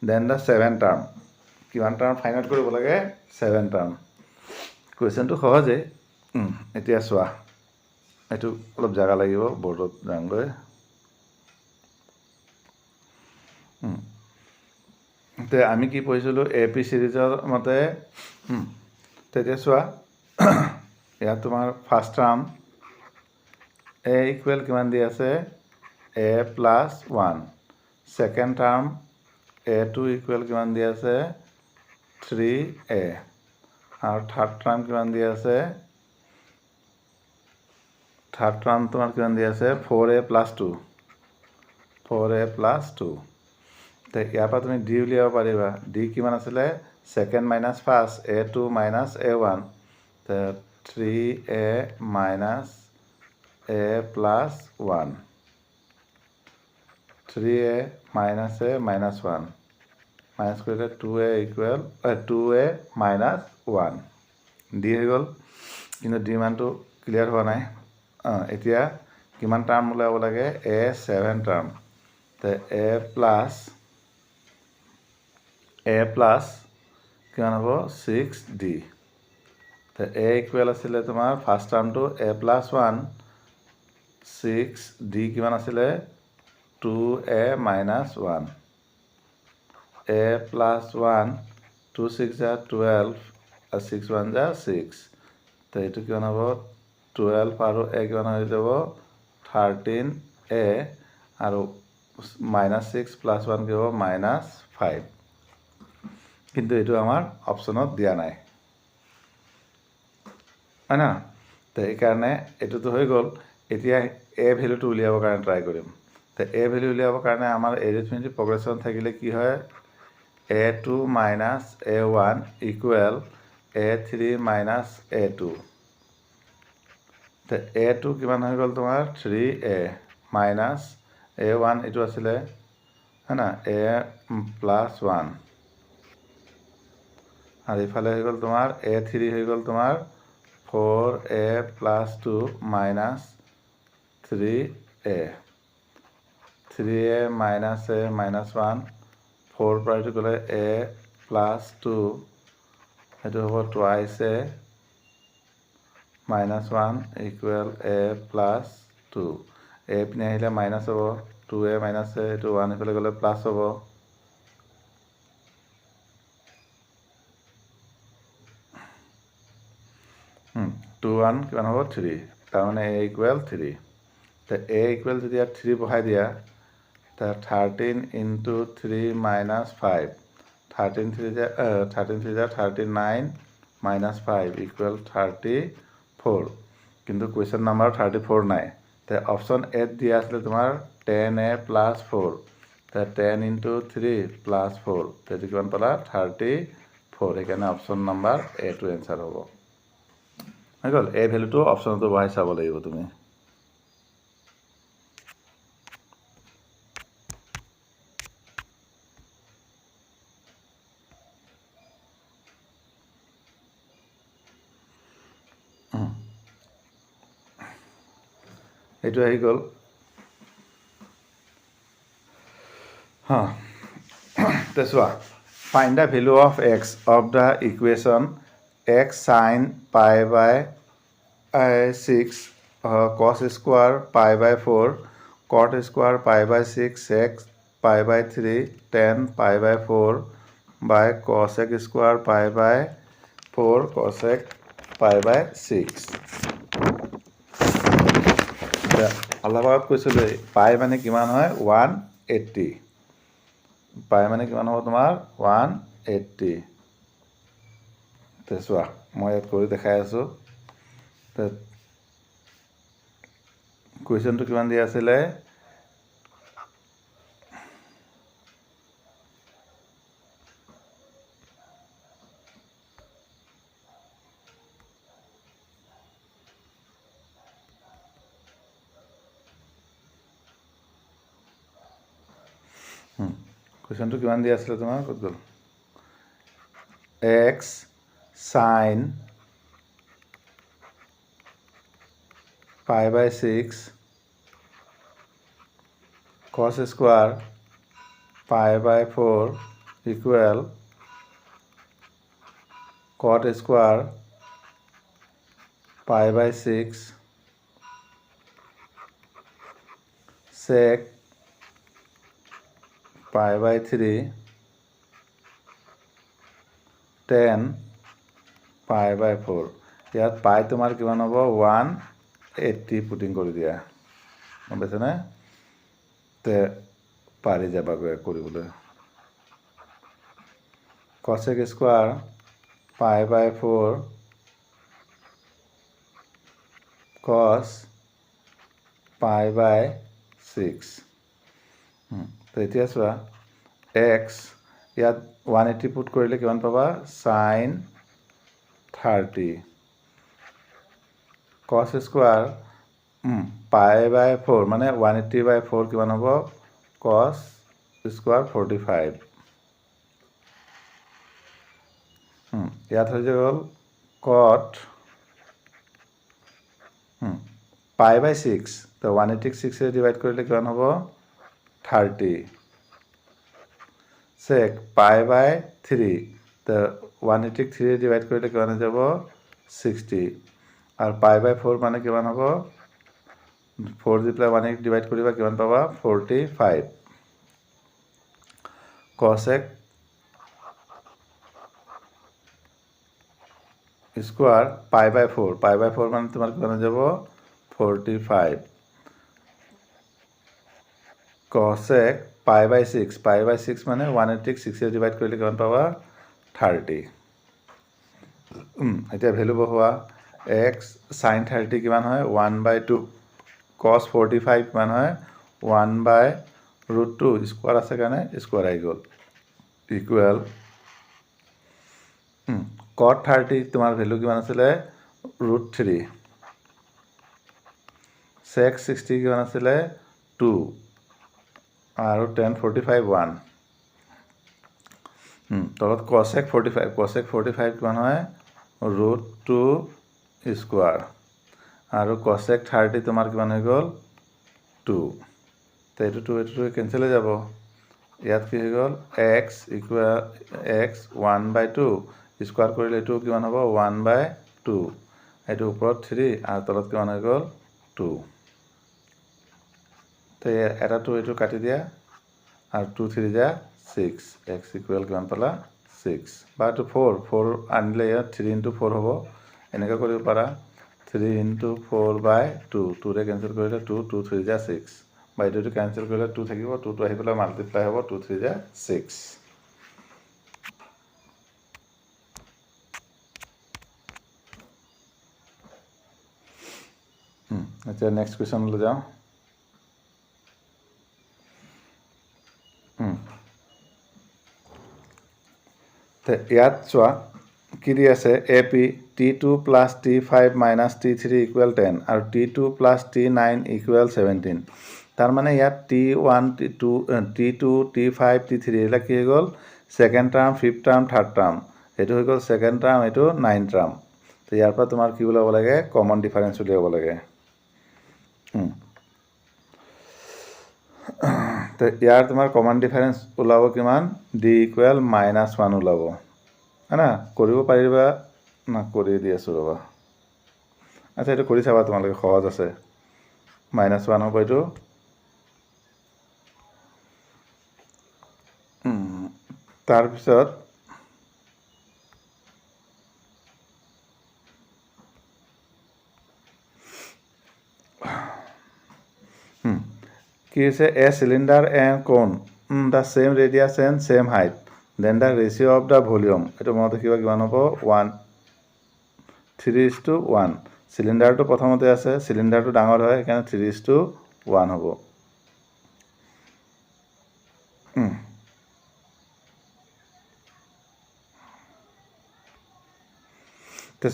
then the 7 term কিমান টাৰ্ম ফাইণ্ড আউট কৰিব লাগে 7 টাৰ্ম কুৱেশ্যনটো সহজে এতিয়া চোৱা এইটো অলপ জাগা লাগিব বৰ্ডত যাংগৈ তে আমি কি পঢ়িছিলোঁ এ পি সিৰিজৰ মতে তেতিয়া চোৱা ইয়াত তোমাৰ ফাৰ্ষ্ট টাৰ্ম এ ইকুৱেল কিমান দি আছে A plus 1 second term এ2 equal কিমান দি আছে 3a আৰু থাৰ্ড টাৰ্ম কিমান দি আছে থাৰ্ড টাৰ্ম তোমাৰ কিমান দি আছে 4a plus 2 তো ইয়াৰ পৰা তুমি ডি উলিয়াব পাৰিবা ডি কিমান আছিলে second minus first a2 minus a1 তো 3a minus a plus 1 3a minus a minus 1 minus কৰিলে 2a equal 2a minus 1 D হৈ গ'ল কিন্তু ডি মানটো ক্লিয়াৰ হোৱা নাই এতিয়া কিমান টাৰ্ম ওলাব লাগে এ 7 টাৰ্ম তো এ প্লাছ কিমান হ'ব 6d তো এ ইকুৱেল আছিলে তোমাৰ ফাৰ্ষ্ট টাৰ্মটো এ প্লাছ 1 6d কিমান আছিলে 2a minus 1 a plus 1 2 6 যা 12 আৰু 6 1 যা 6 তো এইটো কিমান হ'ব 12 আৰু a কিমান হৈ যাব 13a আৰু -6 + 1 কি হ'ব -5 কিন্তু এইটো আমাৰ অপশ্যনত দিয়া নাই হয় না তো এইকাৰণে এইটোতো হৈ গ'ল এতিয়া এ ভেলুটো উলিয়াবৰ কাৰণে ট্ৰাই কৰিম তো এ ভেলু উলিয়াবৰ কাৰণে আমাৰ এৰিথমেটিক প্ৰগ্ৰেশ্যন থাকিলে কি হয় a2 minus a1 equal a3 minus a2 তো a2 কিমান হৈ গ'ল তোমাৰ 3a minus a1 এইটো আছিলে হয় না a plus 1 আৰু ইফালে হৈ গ'ল তোমাৰ a3 হৈ গ'ল তোমাৰ 4a plus 2 minus 3a 3a minus a minus 1 4 পৰা এইটো গ'লে a plus 2 সেইটো হ'ব twice a minus 1 equal a plus 2 a পিনে আহিলে মাইনাছ হ'ব 2a minus a এইটো 1 ইফালে গ'লে প্লাছ হ'ব 2 1 কিমান হ'ব 3 তাৰমানে a equal 3 তো a equal যদি ইয়াত 3 বহাই দিয়া তো 13 into 3 minus 5 13 3 যা 39 minus 5 equal 34 কিন্তু কুৱেশ্যন নাম্বাৰ 34 নাই তো অপশ্যন এত দিয়া আছিলে তোমাৰ 10a plus 4 তো 10 into 3 plus 4 তো এইটো কিমান পালা 34 সেইকাৰণে অপশ্যন নাম্বাৰ এটো এনসাৰ হ'ব হৈ গ'ল এই ভ্যালুটো অপশ্যনটো বহাই চাব লাগিব তুমি এইটো আহি গ'ল তে চোৱা find the value of x of the equation x sine pi by 6 cos square pi by 4 cot square pi by 6 sec pi by 3 tan pi by 4 by cosec square pi by 4 cosec pi by 6 অলপ আগত কৈছিলোঁ পাই মানে কিমান হয় 180 পাই মানে কিমান হ'ব তোমাৰ 180 তে চোৱা মই ইয়াত কৰি দেখাই আছোঁ কুৱেশ্যনটো কিমান দিয়া আছিলে কুৱেশ্যনটো কিমান দিয়া আছিলে তোমাৰ ক'ত গ'ল x sign pi by 6 cos square pi by 4 equal cot square pi by 6 sec pi by 3 tan pi by 4 ইয়াত পাই তোমাৰ কিমান হ'ব 180 পুটিং কৰি দিয়া গম পাইছানে তে পাৰি যাবাগৈ কৰিবলৈ cosec square pi by 4 cos pi by 6 তো এতিয়া চোৱা x ইয়াত 180 পুট কৰিলে কিমান পাবা sin 30 cos square pi by 4 মানে 180 by 4 কিমান হ'ব cos square 45 ইয়াত হৈ গ'ল cot pi by 6 তো 180 6 এ ডিভাইড কৰিলে কিমান হ'ব 30 sec pi by 3 তো 180 3 এ ডিভাইড কৰিলে কিমান হৈ যাব 60 আর pi by 4 মানে কিমান হ'ব 4 দি পেলাই 180 ডিভাইড কৰিবা কিমান পাবা 45 cosec স্কোয়ার pi by 4 মানে তোমার কিমান হৈ যাব 45 cosec pi by 6 মানে 180 6 এ ডিভাইড কৰিলে কিমান পাবা 30 এতিয়া ভ্যালু বহোৱা x sin 30 কিমান হয় 1/2 cos 45 কিমান হয় 1/√2 স্কোয়ার আছে কাৰণে স্কোয়াৰ আহি গ'ল ইকুৱেল cot 30 তোমাৰ ভ্যালু কিমান আছিলে √3 sec 60 কিমান আছিলে 2 আৰু tan 45 1 তলত cosec 45 কিমান হয় √2 স্কোয়াৰ আৰু cosec 30 তোমাৰ কিমান হৈ গ'ল 2 তো এইটো কেনসেল হৈ যাব ইয়াত কি হৈ গ'ল x ইকুৱেল x 1/2 স্কোয়াৰ কৰিলে এইটো কিমান হ'ব 1/2 এইটো ওপৰত 3 আৰু তলত কিমান হৈ গ'ল 2 তো এটা 2 এইটো কাটি দিয়া আৰু 2 3 যা 6 x ইকুৱেল কিমান পালা 6 বা এইটো 4 আনিলে ইয়াত 3 × 4 হ'ব এনেকৈ কৰিব পাৰা 3 × 4/2 2 ৰে কেনসেল কৰিলে 2 2 3 যা 6 বা এইটো কেনসেল কৰিলে 2 থাকিব 2 টো আহি পেলাই মাল্টিপ্লাই হ'ব 2 3 যা 6 এতিয়া নেক্সট কুৱেশ্যনলৈ যাওঁ ইয়াত চোৱা কি দি আছে AP T2 + T5 - T3 = 10 আৰু T2 + T9 = 17 তাৰ মানে ইয়াত T1 T2 T5 T3 এলা কি হৈ গ'ল second term fifth term third term এটো হৈ গ'ল সেকেন্ড টার্ম এটো নাইন টার্ম তো ইয়াৰ পৰা তোমাৰ কি ওলাব লাগে কমন ডিফাৰেন্স উলিয়াব লাগে তো ইয়াৰ তোমাৰ কমন ডিফাৰেঞ্চ ওলাব কিমান ডি ইকুৱেল -1 ওলাব হয় না কৰিব পাৰিবা না কৰি দি আছোঁ ৰ'বা আচ্ছা এইটো কৰি চাবা তোমালোকে সহজ আছে -1 হ'ব এইটো তাৰপিছত কি হৈছে a cylinder and cone the same radius and same height then the ratio' of the volume এইটো মনত ৰাখিবা কিমান হ'ব 3:1 চিলিণ্ডাৰটো প্ৰথমতে আছে চিলিণ্ডাৰটো ডাঙৰ হয় সেইকাৰণে 3:1 হ'ব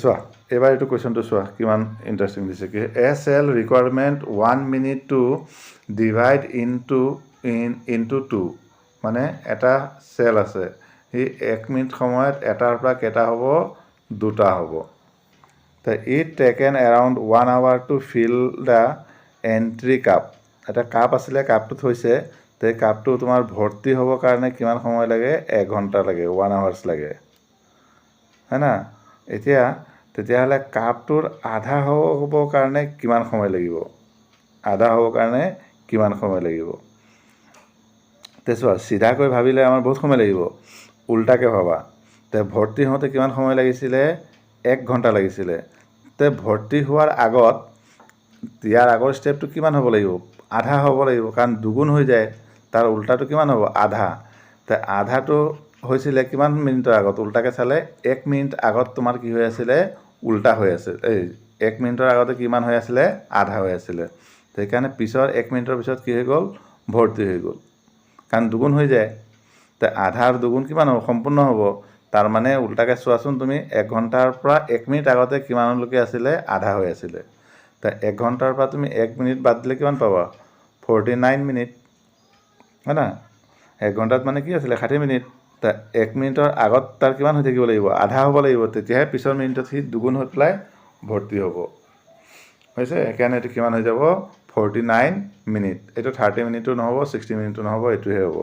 চোৱা এবাৰ এইটো কুৱেশ্যনটো চোৱা কিমান ইণ্টাৰেষ্টিং দিছে কি a cell requirement 1 minute to divide into 2 মানে এটা চেল আছে সি 1 মিনিট সময়ত এটাৰ পৰা কেইটা হ'ব দুটা হ'ব তো it taken around 1 hour to fill the entry cup এটা কাপ আছিলে কাপটো থৈছে তো এই কাপটো তোমাৰ ভৰ্তি হ'বৰ কাৰণে কিমান সময় লাগে 1 ঘণ্টা লাগে 1 আৱাৰ্ছ লাগে হয় না এতিয়া তেতিয়াহ'লে কাপটোৰ আধা হ'বৰ কাৰণে কিমান সময় লাগিব আধা হ'বৰ কাৰণে কিমান সময় লাগিব তে চোৱা চিধাকৈ ভাবিলে আমাৰ বহুত সময় লাগিব উল্টাকৈ ভাবা তে ভৰ্তি হওঁতে কিমান সময় লাগিছিলে 1 ঘণ্টা লাগিছিলে তে ভৰ্তি হোৱাৰ আগত ইয়াৰ আগৰ ষ্টেপটো কিমান হ'ব লাগিব আধা হ'ব লাগিব কাৰণ দুগুণ হৈ যায় তাৰ উল্টাটো কিমান হ'ব আধা তে আধাটো হৈছিলে কিমান মিনিটৰ আগত উল্টাকৈ চালে 1 মিনিট আগত তোমাৰ কি হৈ আছিলে উল্টা হৈ আছে এই 1 মিনিটৰ আগতে কিমান হৈ আছিলে আধা হৈ আছিলে সেইকাৰণে পিছৰ 1 মিনিটৰ পিছত কি হৈ গ'ল ভৰ্তি হৈ গ'ল কাৰণ দুগুণ হৈ যায় তে আধা আৰু দুগুণ কিমান হ'ব সম্পূৰ্ণ হ'ব তাৰ মানে উল্টাকৈ চোৱাচোন তুমি 1 ঘণ্টাৰ পৰা 1 মিনিট আগতে কিমানলৈকে আছিলে আধা হৈ আছিলে তে 1 ঘণ্টাৰ পৰা তুমি 1 মিনিট বাদ দিলে কিমান পাবা 49 মিনিট হয় না 1 ঘণ্টাত মানে কি আছিলে 60 মিনিট তা 1 মিনিটৰ আগত তাৰ কিমান হৈ থাকিব লাগিব আধা হ'ব লাগিব তেতিয়াহে পিছৰ মিনিটত সি দুগুণ হৈ পেলাই ভৰ্তি হ'ব হৈছে সেইকাৰণে এইটো কিমান হৈ যাব 49 মিনিট এইটো 30 মিনিটো নহ'ব 60 মিনিটো নহ'ব এইটোহে হ'ব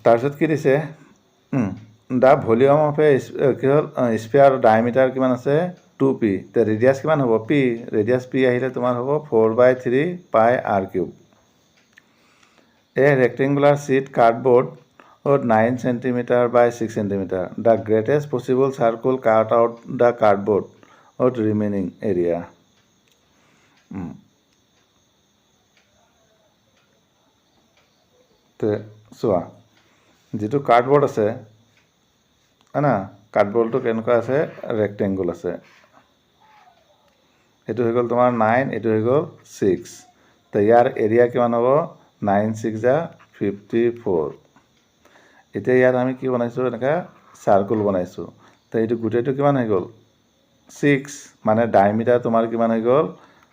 তাৰপিছত কি দিছে দ্য ভলিউম অফ কি হ'ল স্পেয়াৰ ডায়মিটাৰ কিমান আছে 2p তে ৰেডিয়াছ কিমান হ'ব p ৰেডিয়াছ p আহিলে তোমাৰ হ'ব 4/3 পাই r cube A rectangular sheet cardboard 9 cm by 6 cm the greatest possible circle cut out the cardboard remaining area তে চোৱা যিটো কাৰ্ডবোৰ্ড আছে হয় না কাৰ্ডবোৰ্ডটো কেনেকুৱা আছে ৰেক্টেংগুল আছে এইটো হৈ গ'ল তোমাৰ 9 এইটো হৈ গ'ল 6 তো ইয়াৰ এৰিয়া কিমান হ'ব 9 6 = 54 এতিয়া ইয়াত আমি কি বনাইছোঁ এনেকৈ চাৰ্কুল বনাইছোঁ তো এইটো গোটেইটো কিমান হৈ গ'ল 6 মানে ডায়মিটাৰ তোমাৰ কিমান হৈ গ'ল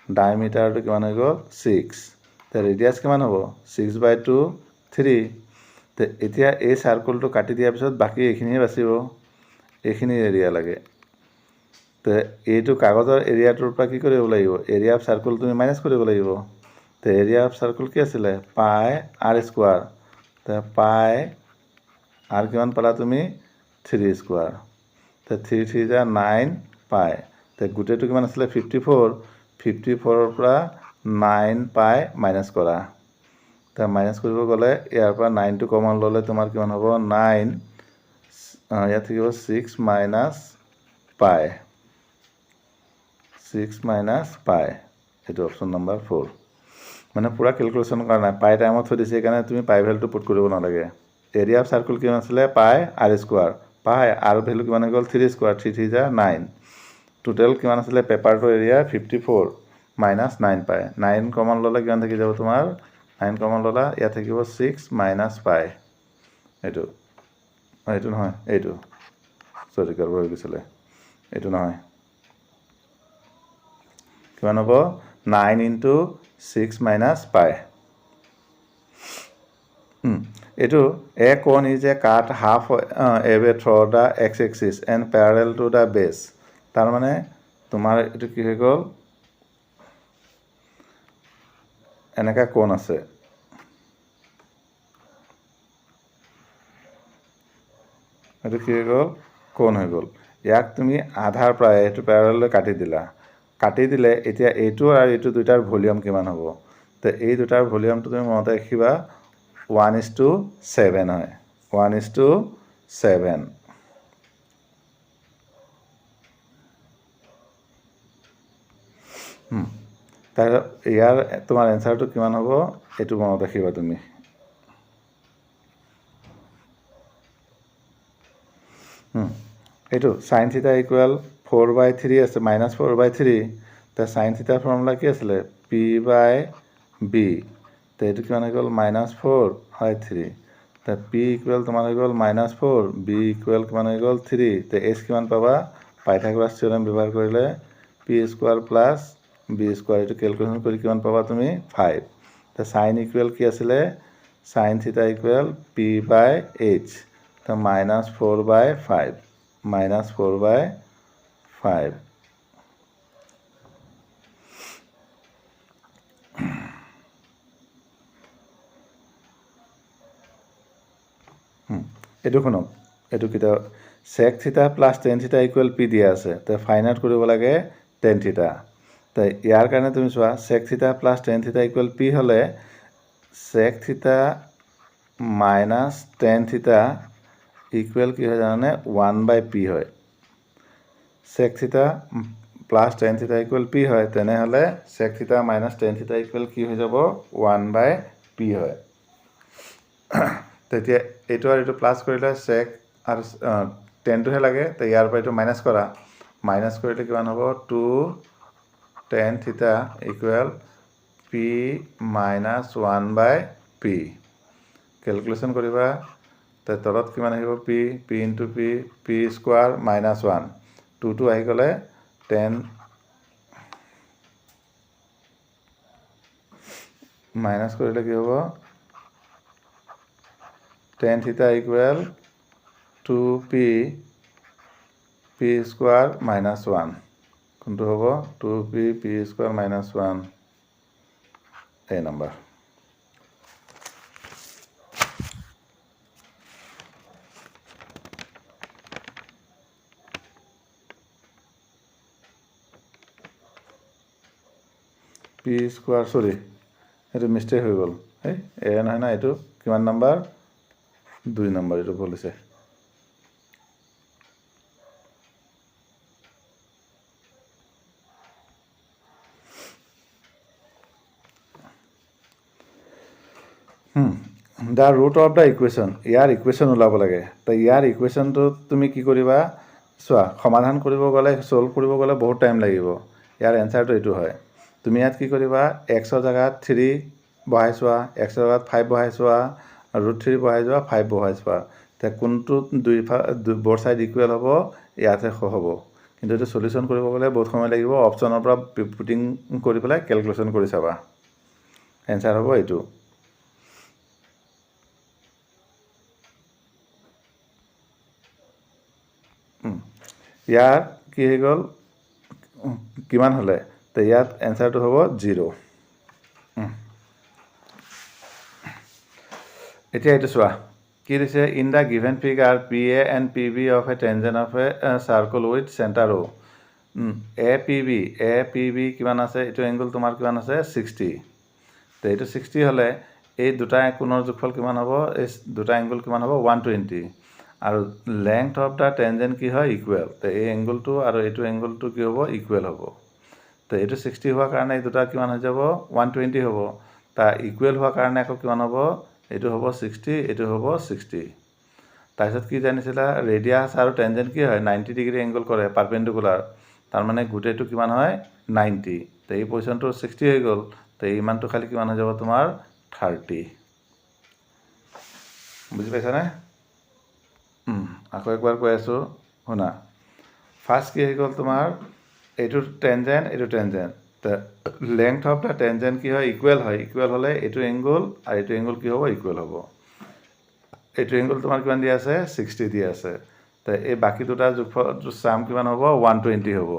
ডায়মিটাৰটো কিমান হৈ গ'ল 6 তো ৰেডিয়াছ কিমান হ'ব 6/2 3 তো এতিয়া এই চাৰ্কুলটো কাটি দিয়াৰ পিছত বাকী এইখিনিহে বাচিব এইখিনি এৰিয়া লাগে তো এইটো কাগজৰ এৰিয়াটোৰ পৰা কি কৰিব লাগিব এৰিয়া অফ চাৰ্কুল তুমি মাইনাছ কৰিব লাগিব তো এৰিয়া অফ চাৰ্কুল কি আছিলে পাই r স্কোৱাৰ তো পাই r কিমান পালা তুমি 3 স্কোৱাৰ তো 3 3 = 9 পাই তো গোটেইটো কিমান আছিলে 54 54ৰ পৰা 9 পাই মাইনাছ কৰা তো মাইনাছ কৰিব গ'লে ইয়াৰ পৰা 9টো কমন ল'লে তোমাৰ কিমান হ'ব 9 ইয়াত থাকিব 6 মাইনাছ পাই 6 মাইনাছ পাই এইটো অপশ্যন নম্বৰ 4 মানে পুৰা কেলকুলেশ্যন কৰা নাই পাই টাইমত থৈ দিছে সেইকাৰণে তুমি পাই ভেলুটো পুট কৰিব নালাগে এৰিয়া অফ চাৰ্কুল কিমান আছিলে পাই r স্কোৱাৰ পাই r ভেলু কিমান হৈ গ'ল 3 স্কোৱাৰ 3 3 = 9 টোটেল কিমান আছিলে পেপাৰটোৰ এৰিয়া 54 মাইনাছ 9 পাই 9 কমন ল'লে কিমান থাকি যাব তোমাৰ 9 কমন ল'লা ইয়াত থাকিব 6 মাইনাছ পাই এইটো এইটো নহয় এইটো চৰি গড়বড় হৈ গৈছিলে এইটো নহয় কিমান হ'ব 9 × 6 - পাই এইটো a cone is a cut half away through the x axis and parallel to the base. তাৰমানে তোমাৰ এইটো কি হৈ গ'ল, এনেকা কোণ আছে, এইটো কি হৈ গ'ল, কোণ হৈ গ'ল। ইয়াক তুমি আধাৰ পৰা এইটো পেৰালেললৈ কাটি দিলা, কাটি দিলে এতিয়া এইটো আৰু এইটো দুটাৰ ভলিউম কিমান হ'ব? তো এই দুটাৰ ভলিউমটো তুমি মনত ৰাখিবা 1:7 হয়, 1:7। তাৰ ইয়াৰ তোমাৰ এনচাৰটো কিমান হ'ব এইটো মনত ৰাখিবা তুমি। এইটো sin θ ইকুৱেল 4/3 আছে, -4/3। তো sin θ ফৰ্মুলা কি আছিলে? p/b। তো এইটো কিমান হৈ গ'ল? -4/3। তো p ইকুৱেল তোমাৰ হৈ গ'ল -4, b ইকুৱেল কিমান হৈ গ'ল? 3। তো h কিমান পাবা? পাইথাগোৰাছ থিয়ৰেম ব্যৱহাৰ কৰিলে p² প্লাছ b²। এইটো কেলকুলেশ্যন কৰি কিমান পাবা তুমি? 5। তো sin ইকুৱেল কি আছিলে? sin θ equal p/h। তো -4/5, -4/5। এইটো শুনক, এইটো কেতিয়া sec θ plus tan θ equal p দিয়া আছে। তো ফাইন আউট কৰিব লাগে tan θ। তো ইয়াৰ কাৰণে তুমি চোৱা, sec θ plus tan θ equal p হ'লে sec θ মাইনাছ tan θ ইকুৱেল কি হয় জানানে? 1/p হয়। sec θ plus tan θ equal p হয়, তেনেহ'লে sec θ মাইনাছ tan θ ইকুৱেল কি হৈ যাব? 1/p হয়। তেতিয়া এইটো আৰু এইটো প্লাছ কৰিলে sec আৰু টেনটোহে লাগে, তো ইয়াৰ পৰা এইটো মাইনাছ কৰা, মাইনাছ কৰিলে কিমান হ'ব? 2 tan θ equal p minus 1/p। Calculation কৰিবা, তো তলত কিমান আহিব? p into p square -1। 2টো আহি গ'লে 10 মাইনাছ কৰিলে কি হ'ব? tan θ equal 2p square -1। কোনটো হ'ব? 2p স্কোৱাৰ -1, এই নম্বৰ। p স্কোৱাৰ, চৰি এইটো মিষ্টেক হৈ গ'ল, এই নহয় না, এইটো কিমান নম্বৰ? 2 নম্বৰ, এইটো ভুল হৈছে। The root of the equation, year equation ওলাব লাগে। তো ইয়াৰ ইকুৱেশ্যনটো তুমি কি কৰিবা? চোৱা, সমাধান কৰিব গ'লে, ছল্ভ কৰিব গ'লে বহুত টাইম লাগিব। ইয়াৰ এনচাৰটো এইটো হয়। তুমি ইয়াত কি কৰিবা? এক্সৰ জেগাত 3 বহাই চোৱা, এক্সৰ জেগাত 5 বহাই চোৱা, √3 বহাই যোৱা, 5 বহাই চোৱা। তো কোনটো বৰ ছাইড ইকুৱেল হ'ব ইয়াতহে হ'ব। কিন্তু এইটো চলিউশ্যন কৰিব গ'লে বহুত সময় লাগিব। অপশ্যনৰ পৰা পুটিং কৰি পেলাই কেলকুলেশ্যন কৰি চাবা, এনচাৰ হ'ব এইটো। ইয়াত কি হৈ গ'ল? কিমান হ'লে? তো ইয়াত এনচাৰটো হ'ব 0। এতিয়া এইটো চোৱা, কি দিছে? In the given figure PA and PB of a tangent of a circle with centre O। APB কিমান আছে? এইটো এংগল তোমাৰ কিমান আছে? 60। তো এইটো 60 হ'লে এই দুটা কোণৰ যোগফল কিমান হ'ব? এই দুটা এংগল কিমান হ'ব? 120। আৰু লেংথ অফ দ্য টেনজেণ্ট কি হয়? ইকুৱেল। তো এই এংগলটো আৰু এইটো এংগলটো কি হ'ব? ইকুৱেল হ'ব। তো এইটো 60 হোৱাৰ কাৰণে এই দুটা কিমান হৈ যাব? 120 হ'ব। তাৰ ইকুৱেল হোৱাৰ কাৰণে আকৌ কিমান হ'ব? এইটো হ'ব 60, এইটো হ'ব 60। তাৰপিছত কি জানিছিলা? ৰেডিয়াছ আৰু টেনজেণ্ট কি হয়? 90 ডিগ্ৰী এংগল কৰে, পাৰপেণ্ডিকুলাৰ। তাৰমানে গোটেইটো কিমান হয়? 90। তো এই পজিশ্যনটো 60 হৈ গ'ল। তো এই মানটো খালি কিমান হৈ যাব তোমাৰ? 30। বুজি পাইছানে? আকৌ একবাৰ কৈ আছোঁ, শুনা। ফাৰ্ষ্ট কি হৈ গ'ল তোমাৰ? এইটো টেনজেণ্ট, এইটো টেনজেণ্ট। তো লেংথ অফ দ্য টেনজেণ্ট কি হয়? ইকুৱেল হয়। ইকুৱেল হ'লে এইটো এংগল আৰু এইটো এংগল কি হ'ব? ইকুৱেল হ'ব। এইটো এংগল তোমাৰ কিমান দিয়া আছে 60 দিয়া আছে তো এই বাকি দুটা যোগফল সাম কিমান হ'ব 120 হ'ব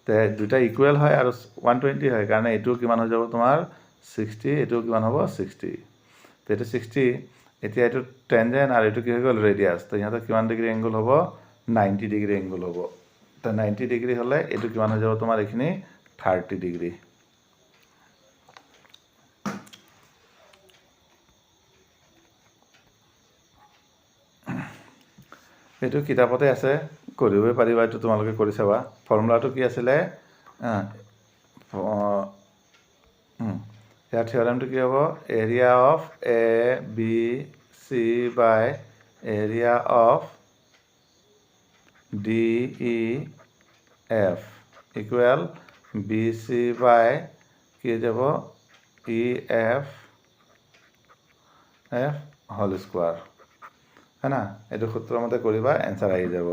তো দুটা ইকুৱেল হয় আৰু 120 হয় কাৰণে এইটো কিমান হৈ যাব তোমাৰ 60 এইটো কিমান হ'ব 60 তো এইটো 60 এতিয়া এইটো টেনজেন্ট আৰু এইটো কি হৈ গ'ল ৰেডিয়াস তো ইহঁতৰ কিমান ডিগ্ৰী এংগল হ'ব 90 ডিগ্ৰী এংগল হ'ব তো 90 ডিগ্ৰী হ'লে এইটো কিমান হৈ যাব তোমাৰ এইখিনি 30 ডিগ্ৰী এইটো কিতাপতে আছে কৰিবই পাৰিবা এইটো তোমালোকে কৰি চাবা ফৰ্মুলাটো কি আছিলে ইয়াৰ থিয়ৰমটো কি হ'ব area of A B C by area of D E F equal B C by কি যাব ই এফ হোল স্কোয়াৰ है ना এইটো সূত্ৰৰ মতে কৰিবা এনসাৰ আহি যাব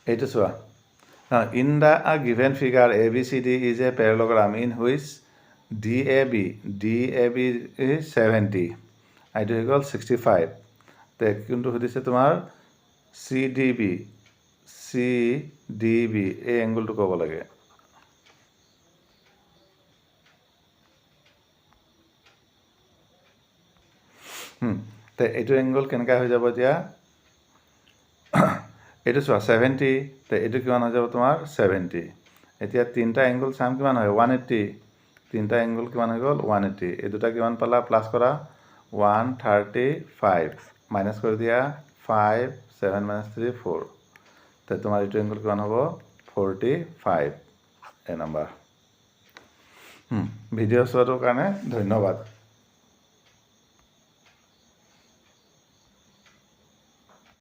এইটো চোৱা in the given figure ABCD is a parallelogram in which DAB is 70 এইটো হৈ গ'ল 65 তে কিন্তু সুধিছে তোমাৰ CDB এই এংগলটো ক'ব লাগে তে এইটো এংগল কেনেকা হৈ যাব এতিয়া এইটো চোৱা 70 তে এইটো কিমান হৈ যাব তোমাৰ 70 এতিয়া তিনটা এংগল সাম কিমান হয় 180 তিনটা এংগল কিমান হৈ গ'ল 180 এই দুটা কিমান পালা প্লাস কৰা 135 মাইনাস কৰি দিয়া 5 7 - 3 4 তে তোমাৰ এইটো এংগল কিমান হ'ব 45 এ নাম্বাৰ ভিডিঅ' চোৱাটোৰ কাৰণে ধন্যবাদ